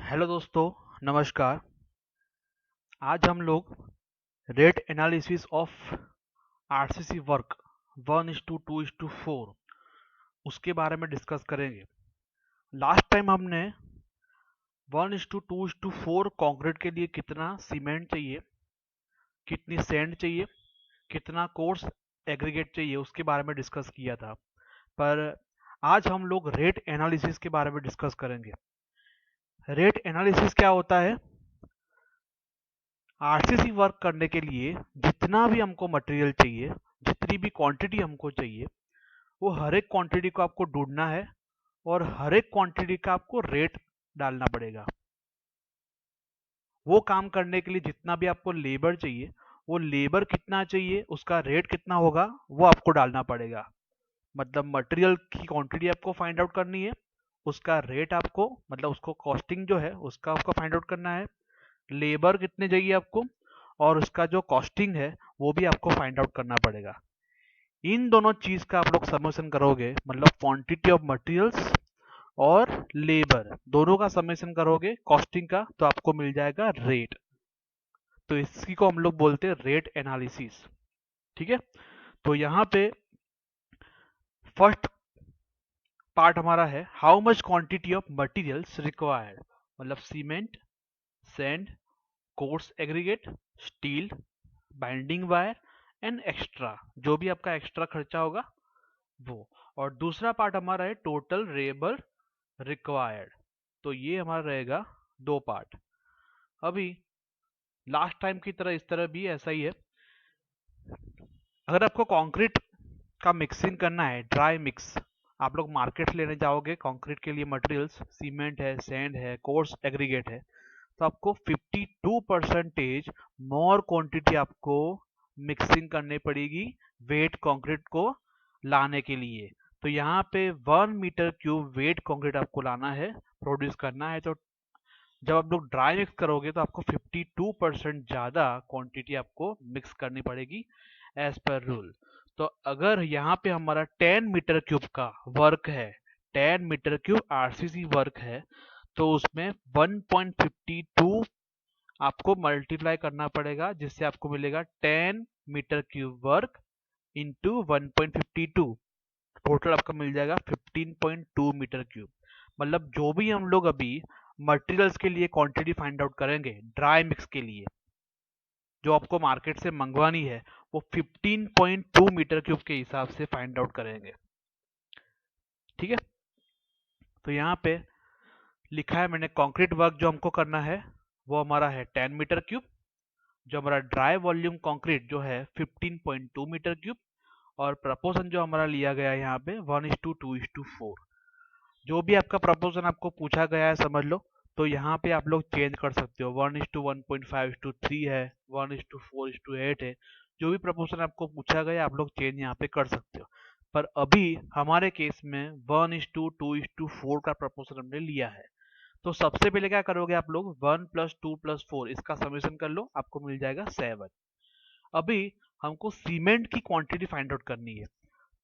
Hello दोस्तों, नमस्कार। आज हम लोग rate analysis of RCC work 1:2:4 उसके बारे में डिस्कस करेंगे। लास्ट टाइम हमने 1:2:4 कंक्रीट के लिए कितना सीमेंट चाहिए, कितनी सैंड चाहिए, कितना कोर्स एग्रीगेट चाहिए उसके बारे में डिस्कस किया था। पर आज हम लोग रेट एनालिसिस के बारे में डिस्कस करेंगे। रेट एनालिसिस क्या होता है? आरसीसी वर्क करने के लिए जितना भी हमको मटेरियल चाहिए, जितनी भी क्वांटिटी हमको चाहिए, वो हर एक क्वांटिटी को आपको ढूंढना है और हर एक क्वांटिटी का आपको रेट डालना पड़ेगा। वो काम करने के लिए जितना भी आपको लेबर चाहिए, वो लेबर कितना चाहिए, उसका रेट कितना होगा, वो आपको डालना पड़ेगा। मतलब मटेरियल की क्वांटिटी आपको फाइंड आउट करनी है, उसका रेट आपको मतलब उसको कॉस्टिंग जो है उसका आपको फाइंड आउट करना है, लेबर कितने चाहिए आपको, और उसका जो कॉस्टिंग है वो भी आपको फाइंड आउट करना पड़ेगा। इन दोनों चीज का आप लोग समेशन करोगे, मतलब क्वांटिटी ऑफ मटेरियल्स और लेबर दोनों का समेशन करोगे कॉस्टिंग का, तो आपको मिल जाएगा रेट। तो इसी को हम लोग बोलते हैं रेट एनालिसिस। ठीक है। तो यहाँ पे फर्स्ट पार्ट हमारा है how much quantity of materials required, मतलब cement, sand, coarse aggregate, steel, binding wire and extra, जो भी आपका एक्स्ट्रा खर्चा होगा वो। और दूसरा पार्ट हमारा है टोटल लेबर रिक्वायर्ड। तो ये हमारा रहेगा दो पार्ट। अभी लास्ट टाइम की तरह इस तरह भी ऐसा ही है। अगर आपको कंक्रीट का मिक्सिंग करना है, ड्राई मिक्स, आप लोग मार्केट से लेने जाओगे कंक्रीट के लिए मटेरियल्स, सीमेंट है, सैंड है, कोर्स एग्रीगेट है, तो आपको 52% मोर क्वांटिटी आपको मिक्सिंग करनी पड़ेगी वेट कंक्रीट को लाने के लिए। तो यहाँ पे 1 मीटर क्यूब वेट कंक्रीट आपको लाना है, प्रोड्यूस करना है। तो जब आप लोग ड्राई मिक्स करोगे तो आपको 52% ज्यादा क्वांटिटी आपको मिक्स करनी पड़ेगी एज पर रूल। तो अगर यहाँ पे हमारा 10 मीटर क्यूब का वर्क है, 10 मीटर क्यूब आरसीसी वर्क है, तो उसमें 1.52 आपको मल्टीप्लाई करना पड़ेगा, जिससे आपको मिलेगा 10 metre cube work into 1.52। Total आपका मिल जाएगा 15.2 मीटर क्यूब। मतलब जो भी हम लोग अभी मटेरियल्स के लिए क्वांटिटी फाइंड आउट करेंगे ड्राई मिक्स के लिए, जो आपको मार्केट से मंगवानी है, वो 15.2 मीटर क्यूब के हिसाब से फाइंड आउट करेंगे। ठीक है। तो यहाँ पे लिखा है मैंने कंक्रीट वर्क जो हमको करना है वो हमारा है 10 मीटर क्यूब। जो हमारा ड्राई वॉल्यूम कंक्रीट जो है 15.2 मीटर क्यूब। और प्रपोजन जो हमारा लिया गया है यहाँ पे 1:2:4। जो भी आपका प्रपोजन आपको पूछा गया है समझ लो, तो यहाँ पे आप लोग चेंज कर सकते हो। 1:1.5:3 है, 1:4:8 है। जो भी प्रपोजन आपको पूछा गया आप लोग चेंज यहाँ पे कर सकते हो। पर अभी हमारे केस में 1:2:4 का प्रपोजन हमने लिया है। तो सबसे पहले क्या करोगे आप लोग, 1+2+4 इसका समेशन कर लो, आपको मिल जाएगा 7। अभी हमको सीमेंट की क्वांटिटी फाइंड आउट करनी है।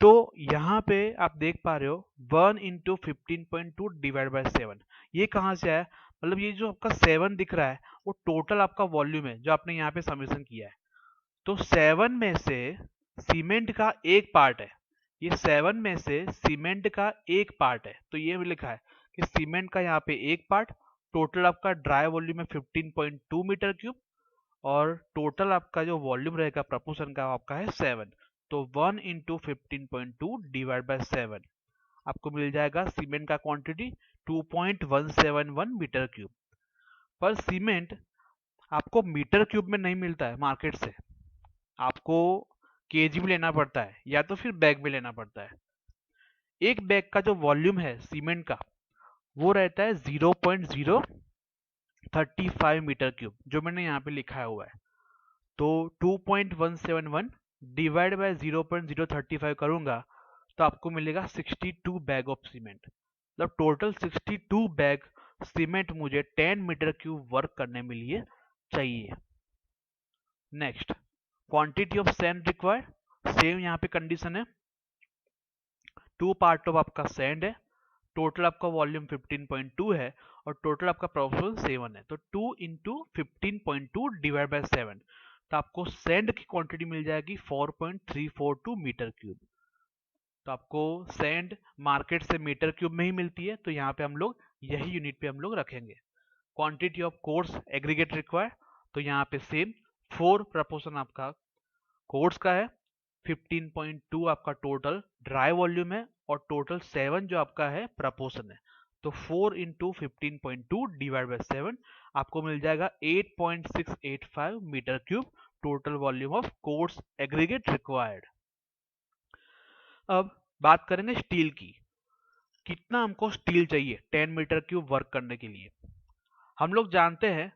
तो यहाँ पे आप देख पा रहे हो 1:15.2 डिवाइड बाय 7, ये कहाँ से आया? मतलब ये जो आपका 7 दिख रहा है वो टोटल आपका वॉल्यूम है जो आपने यहाँ पे समेशन किया है। तो 7 में से सीमेंट का एक पार्ट है, ये 7 में से सीमेंट का एक पार्ट है। तो ये भी लिखा है कि सीमेंट का यहाँ पे एक पार्ट, टोटल आपका ड्राई वॉल्यूम है 15.2 मीटर क्यूब, और टोटल आपका जो वॉल्यूम रहेगा प्रपोर्शन का आपका है 7। तो 1:15.2 डिवाइड बाय 7 आपको मिल जाएगा सीमेंट का क्वांटिटी 2.171 मीटर क्यूब। पर सीमेंट आपको मीटर क्यूब में नहीं मिलता है मार्केट से, आपको केजी में लेना पड़ता है या तो फिर बैग में लेना पड़ता है। एक बैग का जो वॉल्यूम है सीमेंट का वो रहता है 0.035 मीटर क्यूब, जो मैंने यहाँ पे लिखा हुआ है। तो 2.171 डिवाइड बाय 0.035 करूंगा तो आपको मिलेगा 62 बैग ऑफ सीमेंट। मतलब टोटल 62 बैग सीमेंट मुझे 10 मीटर क्यूब वर्क करने में लिए चाहिए। Next, quantity of sand required, same यहाँ पे कंडीशन है। 2 पार्ट ऑफ आपका सैंड है, टोटल आपका वॉल्यूम 15.2 है, और टोटल आपका प्रोपोर्शन 7 है, तो 2 इंटू 15.2 डिवाइड बाय 7, तो आपको सैंड की क्वांटिटी मिल जाएगी 4.342 मीटर क्यूब। तो आपको सैंड मार्केट से मीटर क्यूब में ही मिलती है, तो यहाँ पे हम लोग यही यूनिट पे हम लोग रखेंगे। Quantity of course aggregate required, तो यहाँ पे सेम 4 प्रपोर्शन आपका कोर्स का है, 15.2 आपका टोटल ड्राई वॉल्यूम है और टोटल 7 जो आपका है प्रपोर्शन है। तो 4 इंटू 15.2 डिवाइड बाय 7 आपको मिल जाएगा 8.685 metre cube total volume of course aggregate required. अब बात करेंगे स्टील की, कितना हमको स्टील चाहिए 10 मीटर क्यूब वर्क करने के लिए। हम लोग जानते हैं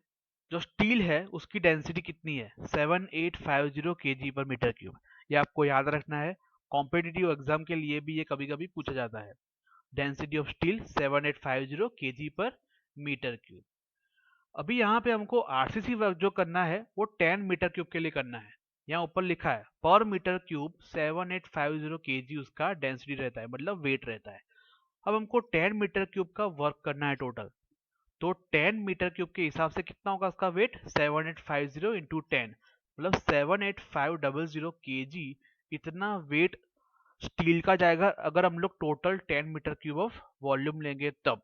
जो स्टील है उसकी डेंसिटी कितनी है, 7850 kg पर मीटर क्यूब। ये आपको याद रखना है, कॉम्पिटिटिव एग्जाम के लिए भी ये कभी कभी पूछा जाता है। डेंसिटी ऑफ स्टील 7850 kg पर मीटर क्यूब। अभी यहाँ पे हमको आरसीसी वर्क जो करना है वो 10 मीटर क्यूब के लिए करना है। यहाँ ऊपर लिखा है पर मीटर क्यूब 7850 kg उसका डेंसिटी रहता है, मतलब वेट रहता है। अब हमको 10 मीटर क्यूब का वर्क करना है टोटल, तो 10 मीटर क्यूब के हिसाब से कितना होगा उसका वेट, 7850 इंटू 10, मतलब 78500 kg इतना वेट स्टील का जाएगा अगर हम लोग total 10 metre cube of volume लेंगे तब।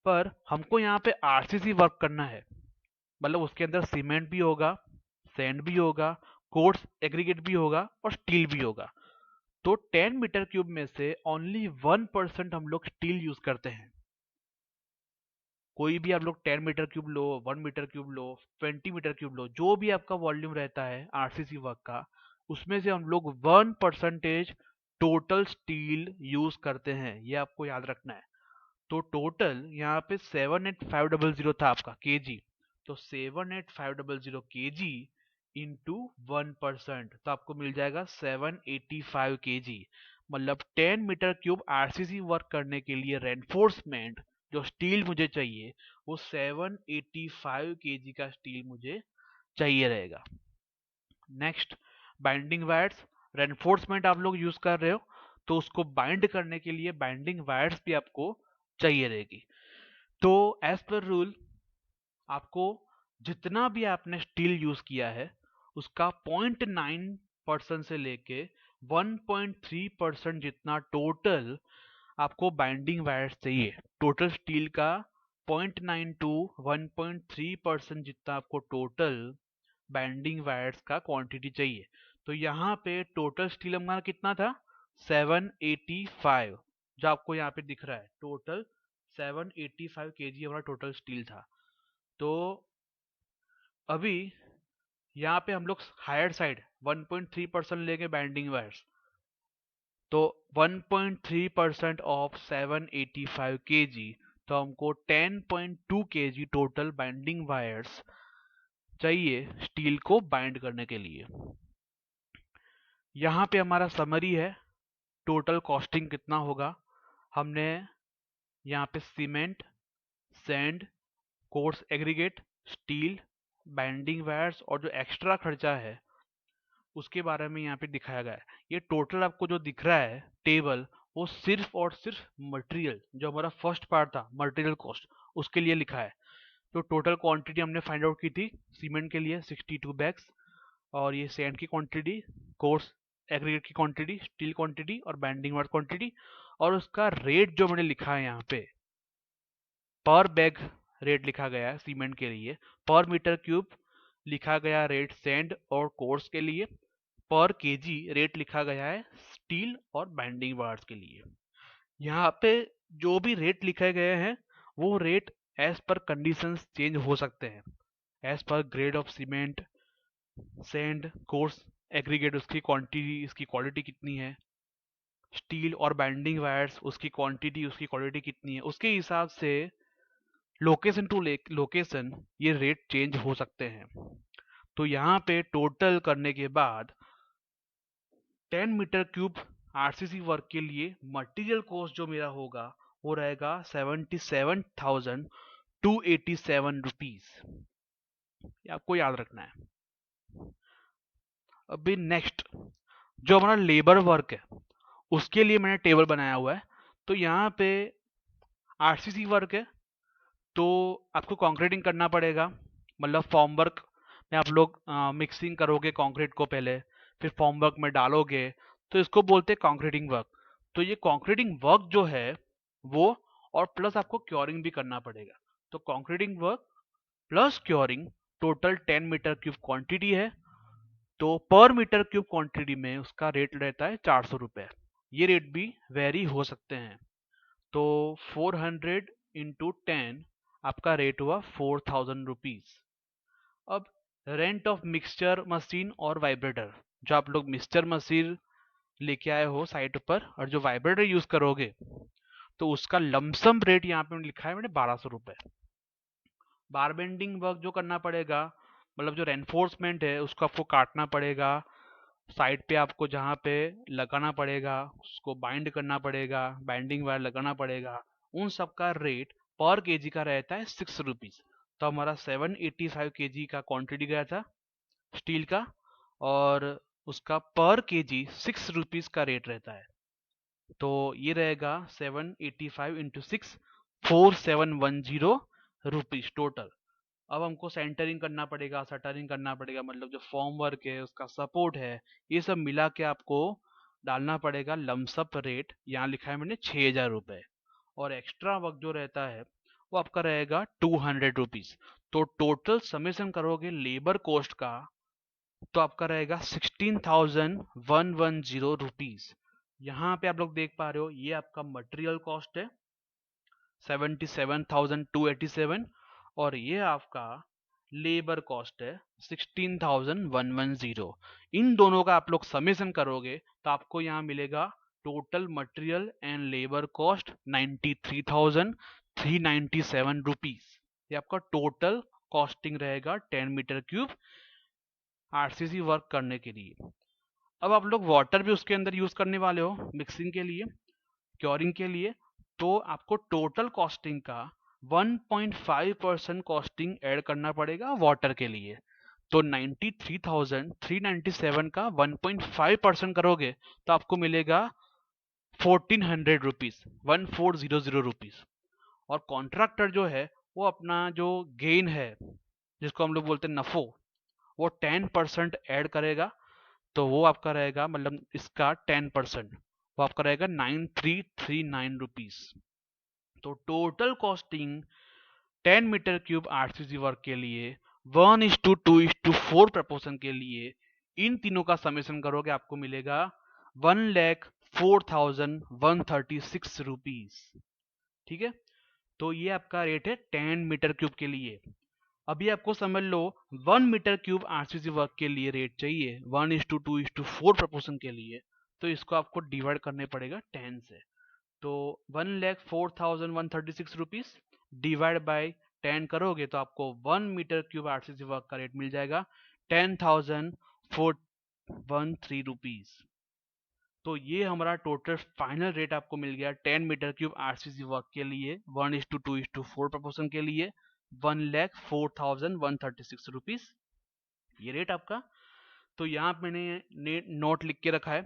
पर हमको यहाँ पे आरसीसी वर्क करना है, मतलब उसके अंदर सीमेंट भी होगा, सैंड भी होगा, कोर्स एग्रीगेट भी होगा और स्टील भी होगा। तो 10 मीटर क्यूब में से ओनली 1% हम लोग स्टील यूज करते हैं। कोई भी आप लोग 10 मीटर क्यूब लो, 1 मीटर क्यूब लो, 20 मीटर क्यूब लो, जो भी आपका वॉल्यूम रहता है आरसीसी वर्क का, उसमें से हम लोग 1% टोटल स्टील यूज करते हैं, ये आपको याद रखना है। तो टोटल यहाँ पे 78500 था आपका केजी, तो 78500 केजी इंटू 1%, तो आपको मिल जाएगा 785 केजी। मतलब 10 मीटर क्यूब आरसीसी वर्क करने के लिए रेनफोर्समेंट जो स्टील मुझे चाहिए वो 785 केजी का स्टील मुझे चाहिए रहेगा। नेक्स्ट, बाइंडिंग वायर्स, रेनफोर्समेंट आप लोग यूज कर रहे हो तो उसको बाइंड करने के लिए बाइंडिंग वायर्स भी आपको चाहिए रहेगी। तो एज पर रूल आपको जितना भी आपने स्टील यूज किया है उसका 0.9% से लेके 1.3% जितना टोटल आपको बाइंडिंग वायर्स चाहिए। टोटल स्टील का 0.9 टू 1.3% जितना आपको टोटल बाइंडिंग वायर्स का क्वांटिटी चाहिए। तो यहाँ पे टोटल स्टील हमारा कितना था, 785, जो आपको यहाँ पे दिख रहा है टोटल 785 केजी हमारा टोटल स्टील था। तो अभी यहाँ पे हम लोग हायर साइड 1.3% लेंगे बाइंडिंग वायर्स, तो 1.3% ऑफ 785 केजी, तो हमको 10.2 केजी टोटल बाइंडिंग वायर्स चाहिए स्टील को बाइंड करने के लिए। यहाँ पे हमारा समरी है टोटल कॉस्टिंग कितना होगा। हमने यहाँ पे cement, sand, coarse aggregate, steel, binding wires और जो एक्स्ट्रा खर्चा है उसके बारे में यहाँ पे दिखाया गया है। ये टोटल आपको जो दिख रहा है टेबल, वो सिर्फ और सिर्फ मटेरियल, जो हमारा फर्स्ट पार्ट था मटेरियल कॉस्ट, उसके लिए लिखा है। तो टोटल क्वांटिटी हमने फाइंड आउट की थी सीमेंट के लिए 62 बैग्स, और ये सैंड की क्वांटिटी, कोर्स एग्रीगेट की क्वांटिटी, स्टील क्वांटिटी और बाइंडिंग वायर क्वांटिटी, और उसका रेट जो मैंने लिखा है यहाँ पे पर बैग रेट लिखा गया है सीमेंट के लिए, पर मीटर क्यूब लिखा गया रेट सैंड और कोर्स के लिए, पर केजी रेट लिखा गया है स्टील और बाइंडिंग वायर्स के लिए। यहाँ पे जो भी रेट लिखे गए हैं वो rate as per conditions change हो सकते हैं, as per grade of cement, sand, coarse aggregate उसकी क्वांटिटी, इसकी क्वालिटी कितनी है, स्टील और बाइंडिंग वायर्स उसकी क्वांटिटी उसकी क्वालिटी कितनी है, उसके हिसाब से लोकेशन टू लोकेशन ये रेट चेंज हो सकते हैं। तो यहाँ पे टोटल करने के बाद 10 मीटर क्यूब आरसीसी वर्क के लिए मटेरियल कॉस्ट जो मेरा होगा वो रहेगा 77,287 रुपीज, ये आपको याद रखना है। अभी नेक्स्ट जो हमारा लेबर वर्क है उसके लिए मैंने टेबल बनाया हुआ है। तो यहाँ पे आरसीसी वर्क है तो आपको कंक्रीटिंग करना पड़ेगा, मतलब फॉर्म वर्क में आप लोग मिक्सिंग करोगे कंक्रीट को पहले, फिर फॉर्म वर्क में डालोगे, तो इसको बोलते हैं कंक्रीटिंग वर्क। तो ये कंक्रीटिंग वर्क जो है वो, और प्लस आपको क्योरिंग भी करना पड़ेगा। तो concreting work plus curing total 10 metre cube quantity है। तो पर मीटर क्यूब क्वांटिटी में उसका रेट रहता है 400 रुपये। ये रेट भी वेरी हो सकते हैं। तो 400 इंटू 10 आपका रेट हुआ 4000 रुपीज। अब रेंट ऑफ मिक्सचर मशीन और वाइब्रेटर, जो आप लोग मिक्सचर मशीन लेके आए हो साइट पर और जो वाइब्रेटर यूज करोगे, तो उसका लमसम रेट यहाँ पे लिखा है मैंने 1200 रुपये। बार बेंडिंग वर्क जो करना पड़ेगा, मतलब जो रेनफोर्समेंट है उसको आपको काटना पड़ेगा, साइड पे आपको जहाँ पे लगाना पड़ेगा उसको बाइंड करना पड़ेगा, बाइंडिंग वायर लगाना पड़ेगा, उन सब का रेट पर केजी का रहता है 6 रुपीज। तो हमारा 785 केजी का क्वांटिटी गया था स्टील का, और उसका पर केजी 6 रुपीज का रेट रहता है। तो ये रहेगा 785 इंटू 6, 4710 रुपीज टोटल। अब हमको सेंटरिंग करना पड़ेगा, शटरिंग करना पड़ेगा, मतलब जो फॉर्म वर्क है उसका सपोर्ट है, ये सब मिला के आपको डालना पड़ेगा लमसम रेट। यहाँ लिखा है मैंने 6000 रुपये। और एक्स्ट्रा वर्क जो रहता है वो आपका रहेगा 200 रुपीज। तो टोटल समेसन करोगे लेबर कॉस्ट का, तो आपका रहेगा 16,110 रुपीज। यहाँ पे आप लोग देख पा रहे हो ये आपका मटेरियल कॉस्ट है 77,287, और ये आपका लेबर कॉस्ट है 16,110। इन दोनों का आप लोग समेसन करोगे तो आपको यहाँ मिलेगा total material and labour cost 93,397 rupees. ये आपका टोटल कॉस्टिंग रहेगा 10 मीटर क्यूब आरसीसी वर्क करने के लिए। अब आप लोग वाटर भी उसके अंदर यूज करने वाले हो मिक्सिंग के लिए, क्योरिंग के लिए, तो आपको टोटल कॉस्टिंग का 1.5% कॉस्टिंग ऐड करना पड़ेगा वाटर के लिए। तो 93,397 का 1.5% करोगे तो आपको मिलेगा 1400 रुपीज, 1400 रुपीज। और कॉन्ट्रैक्टर जो है वो अपना जो गेन है, जिसको हम लोग बोलते हैं नफो, वो 10% ऐड करेगा। तो वो आपका रहेगा, मतलब इसका 10%, वो आपका रहेगा 9339 रुपीज। तो total costing 10 metre cube RCC work के लिए 1:2:4 प्रपोर्शन के लिए इन तीनों का समेशन करोगे आपको मिलेगा 1,04,136 रुपीज। ठीक है, तो ये आपका रेट है 10 मीटर क्यूब के लिए। अभी आपको समझ लो 1 मीटर क्यूब आरसीसी वर्क के लिए रेट चाहिए 1:2:4 प्रपोर्शन के लिए, तो इसको आपको डिवाइड करने पड़ेगा 10 से। तो 1,04,136 रुपीज डिवाइड बाय 10 करोगे तो आपको 1 मीटर क्यूब आरसीसी वर्क का रेट मिल जाएगा 10,413 रुपीज। तो ये हमारा टोटल फाइनल रेट आपको मिल गया 10 मीटर क्यूब आरसीसी वर्क के लिए 1:2:4 प्रपोर्शन के लिए 1,04,136 रुपीज, ये रेट आपका। तो यहाँ पे मैंने नोट लिख के रखा है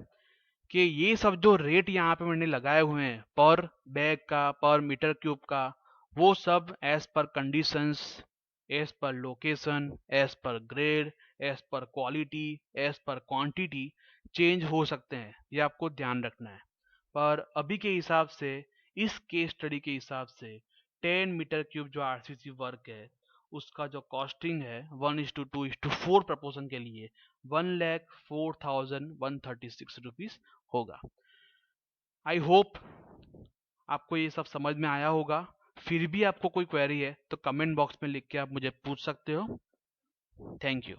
कि ये सब जो रेट यहाँ पे मैंने लगाए हुए हैं पर बैग का, पर मीटर क्यूब का, वो सब as per conditions, as per location, as per grade, as per quality, as per quantity change हो सकते हैं, ये आपको ध्यान रखना है। पर अभी के हिसाब से, इस केस स्टडी के हिसाब से 10 मीटर क्यूब जो आरसीसी वर्क है उसका जो कॉस्टिंग है 1:2:4 प्रपोर्शन के लिए 1,04,136 रुपीज होगा। आई होप आपको ये सब समझ में आया होगा। फिर भी आपको कोई क्वेरी है तो कमेंट बॉक्स में लिख के आप मुझे पूछ सकते हो। Thank you.